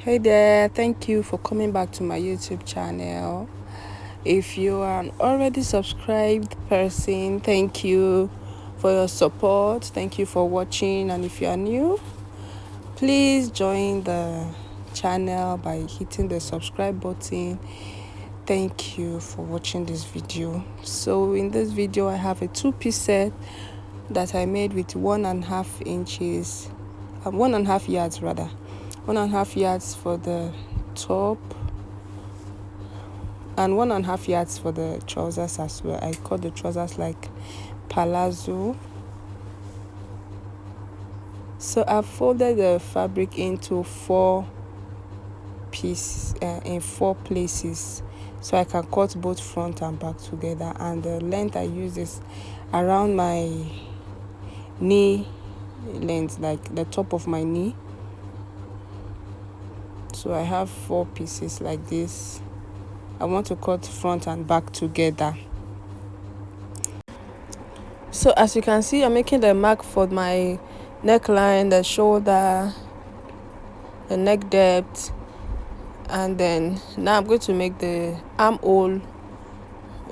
Hey there, thank you for coming back to my YouTube channel. If you are an already subscribed person, thank you for your support. Thank you for watching. And if you are new, please join the channel by hitting the subscribe button. Thank you for watching this video. So in this video, I have a two-piece set that I made with 1.5 inches, 1.5 yards rather. 1.5 yards for the top and 1.5 yards for the trousers as well. I cut the trousers like palazzo. So I've folded the fabric into 4 pieces in 4 places, so I can cut both front and back together. And the length I use is around my knee length, like the top of my knee. So I have 4 pieces like this. I want to cut front and back together. So as you can see, I'm making the mark for my neckline, the shoulder, the neck depth, and then now I'm going to make the armhole,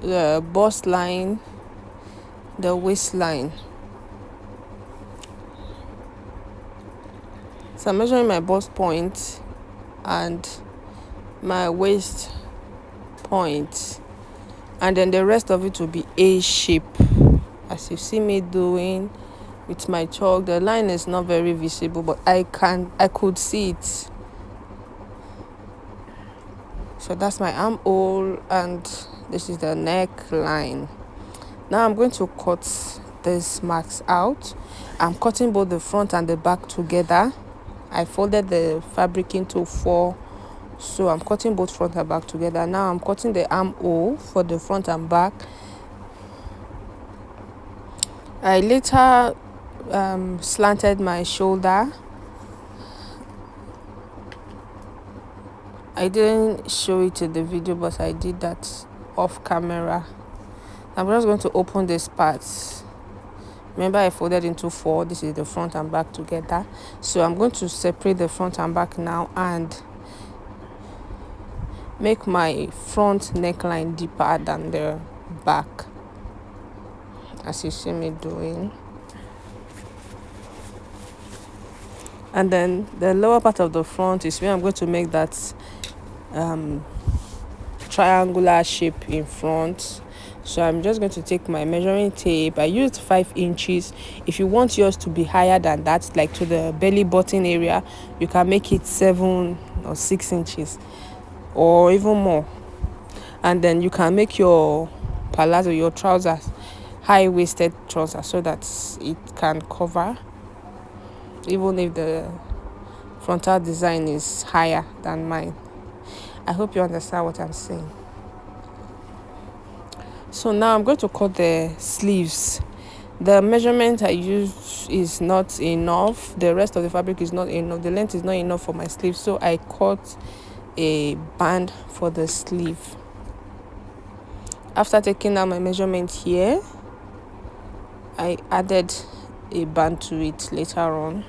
the bust line, the waistline. So I'm measuring my bust point and my waist point, and then the rest of it will be A shape, as you see me doing with my chalk. The line is not very visible, but I could see it. So that's my armhole, and this is the neckline. Now I'm going to cut these marks out. I'm cutting both the front and the back together. I folded the fabric into 4, so I'm cutting both front and back together. Now I'm cutting the armhole for the front and back. I later slanted my shoulder. I didn't show it in the video, but I did that off camera. I'm just going to open this part. Remember, I folded into 4. This is the front and back together. So I'm going to separate the front and back now and make my front neckline deeper than the back, as you see me doing. And then the lower part of the front is where I'm going to make that triangular shape in front. So I'm just going to take my measuring tape. I used 5 inches. If you want yours to be higher than that, like to the belly button area, you can make it 7 or 6 inches or even more. And then you can make your palazzo, your trousers, high-waisted trousers, so that it can cover even if the frontal design is higher than mine. I hope you understand what I'm saying. So now I'm going to cut the sleeves. The measurement I used is not enough. The rest of the fabric is not enough. The length is not enough for my sleeve, so I cut a band for the sleeve. After taking out my measurement here, I added a band to it later on.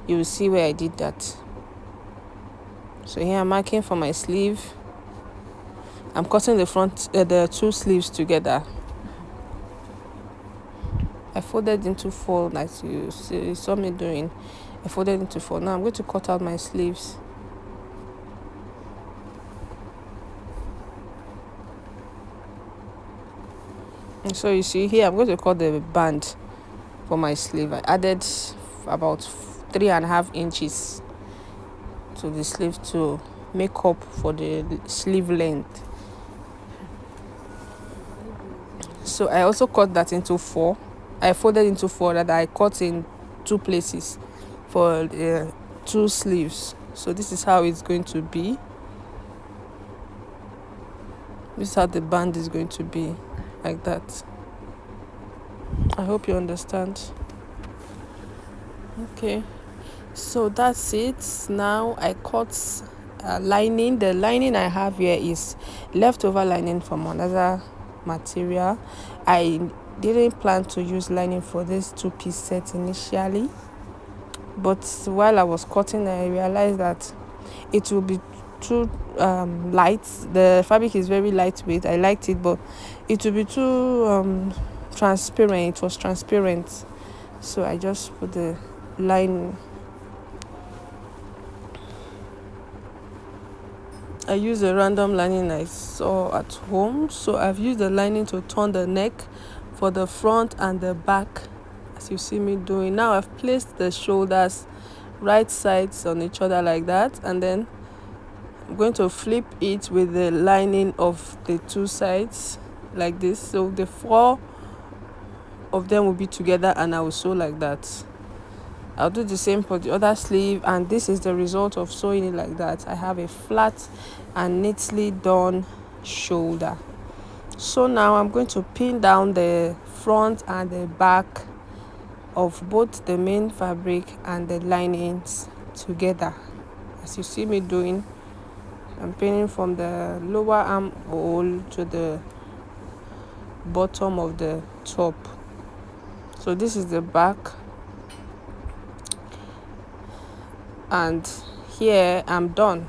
You will see where I did that. So here I'm marking for my sleeve. I'm cutting the 2 sleeves together. I folded into 4, as you saw me doing. I folded into 4. Now I'm going to cut out my sleeves. And so you see here, I'm going to cut the band for my sleeve. I added about 3.5 inches to the sleeve to make up for the sleeve length. So I also cut that into 4. I folded into 4 that I cut in 2 places for 2 sleeves. So this is how it's going to be. This is how the band is going to be, like that. I hope you understand. Okay, so that's it. Now I cut lining. The lining I have here is leftover lining from another material. I didn't plan to use lining for this 2-piece set initially, but while I was cutting, I realized that it will be too light. The fabric is very lightweight. I liked it, but it will be too transparent. It was transparent, so I just put the lining. I used a random lining I saw at home, so I've used the lining to turn the neck for the front and the back, as you see me doing. Now I've placed the shoulders right sides on each other like that, and then I'm going to flip it with the lining of the two sides like this, so the 4 of them will be together, and I will sew like that. I'll do the same for the other sleeve, and this is the result of sewing it like that. I have a flat and neatly done shoulder. So now I'm going to pin down the front and the back of both the main fabric and the linings together, as you see me doing. I'm pinning from the lower armhole to the bottom of the top. So this is the back, and here I'm done.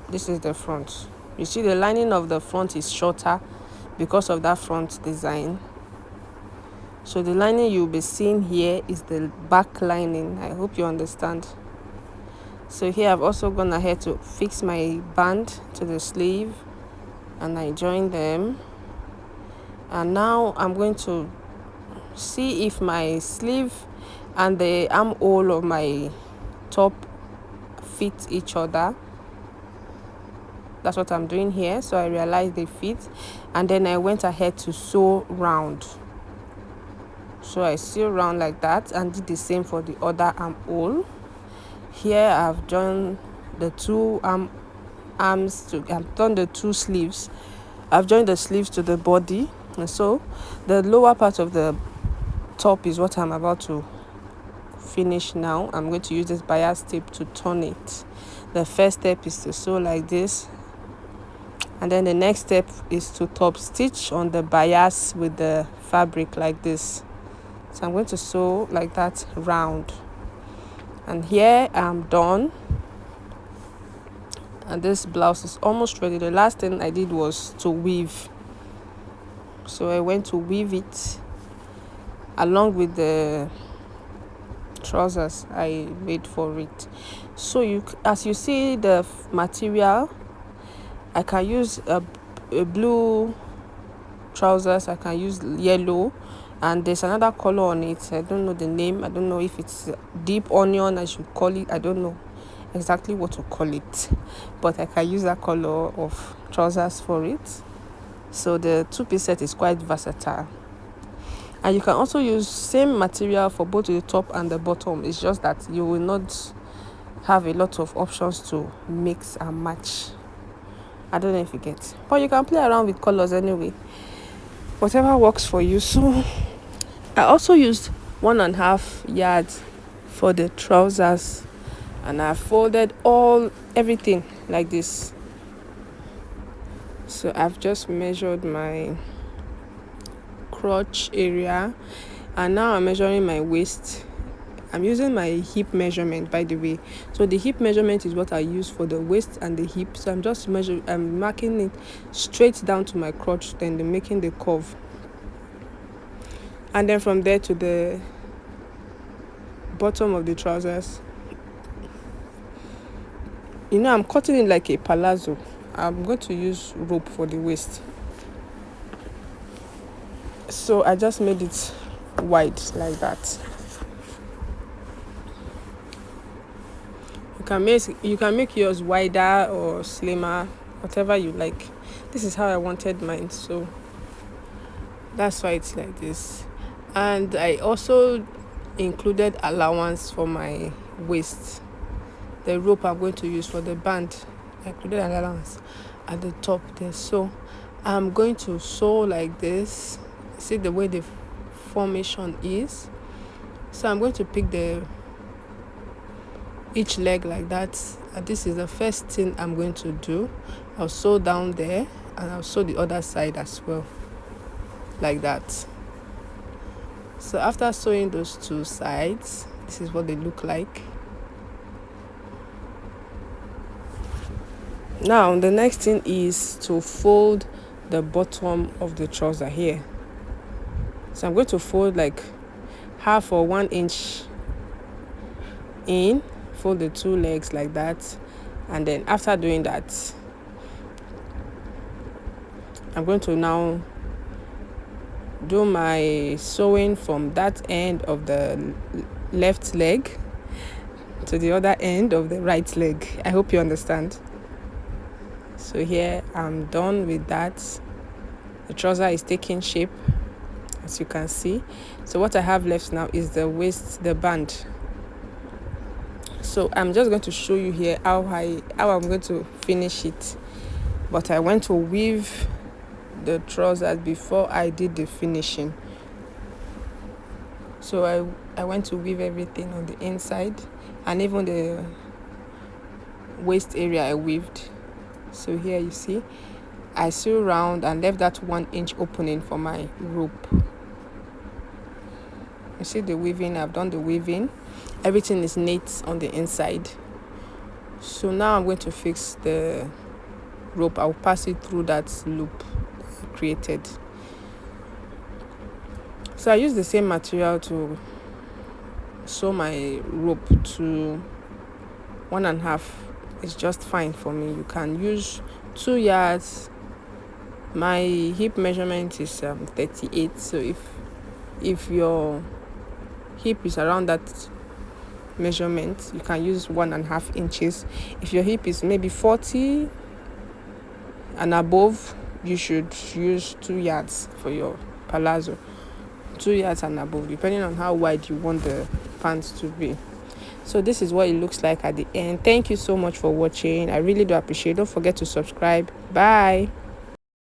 This is the front. You see the lining of the front is shorter because of that front design. So the lining you'll be seeing here is the back lining. I hope you understand. So here I've also gone ahead to fix my band to the sleeve, and I join them. And now I'm going to see if my sleeve and the armhole of my top fit each other. That's what I'm doing here. So I realized they fit, and then I went ahead to sew round. So I sew round like that and did the same for the other armhole. Here I've joined the two arms to, I've done the two sleeves. I've joined the sleeves to the body, and so the lower part of the top is what I'm about to finish now. I'm going to use this bias tape to turn it. The first step is to sew like this, and then the next step is to top stitch on the bias with the fabric like this. So I'm going to sew like that round, and here I'm done, and this blouse is almost ready. The last thing I did was to weave, so I went to weave it along with the trousers I made for it. So as you see the material, I can use a blue trousers, I can use yellow, and there's another color on it. I don't know the name. I don't know if it's deep onion I should call it. I don't know exactly what to call it, but I can use that color of trousers for it. So the two-piece set is quite versatile, and you can also use same material for both the top and the bottom. It's just that you will not have a lot of options to mix and match. I don't know if you get, but you can play around with colors anyway, whatever works for you. So I also used 1.5 yards for the trousers, and I folded everything like this. So I've just measured my crotch area, and now I'm measuring my waist. I'm using my hip measurement, by the way. So the hip measurement is what I use for the waist and the hip. So I'm marking it straight down to my crotch, then making the curve, and then from there to the bottom of the trousers. I'm cutting it like a palazzo. I'm going to use rope for the waist, so I just made it wide like that. You can make yours wider or slimmer, whatever you like. This is how I wanted mine, so that's why it's like this. And I also included allowance for my waist. The rope I'm going to use for the band, I included an allowance at the top there. So I'm going to sew like this. See the way the formation is. So I'm going to pick each leg like that, and this is the first thing I'm going to do. I'll sew down there, and I'll sew the other side as well like that. So after sewing those two sides, this is what they look like. Now the next thing is to fold the bottom of the trouser here. So I'm going to fold like half or 1 inch in, fold the two legs like that, and then after doing that, I'm going to now do my sewing from that end of the left leg to the other end of the right leg. I hope you understand. So here I'm done with that. The trouser is taking shape, as you can see. So what I have left now is the waist, the band. So I'm just going to show you here how I'm going to finish it. But I went to weave the trousers before I did the finishing. So I went to weave everything on the inside, and even the waist area I weaved. So here you see I sew round and left that 1 inch opening for my rope. You see the weaving, I've done the weaving. Everything is neat on the inside. So now I'm going to fix the rope. I'll pass it through that loop created. So I use the same material to sew my rope to 1.5. It's just fine for me. You can use 2 yards. My hip measurement is 38. So if your hip is around that measurement, you can use 1.5 inches. If your hip is maybe 40 and above, you should use 2 yards for your palazzo. 2 yards and above, depending on how wide you want the pants to be. So this is what it looks like at the end. Thank you so much for watching. I really do appreciate it. Don't forget to subscribe. Bye.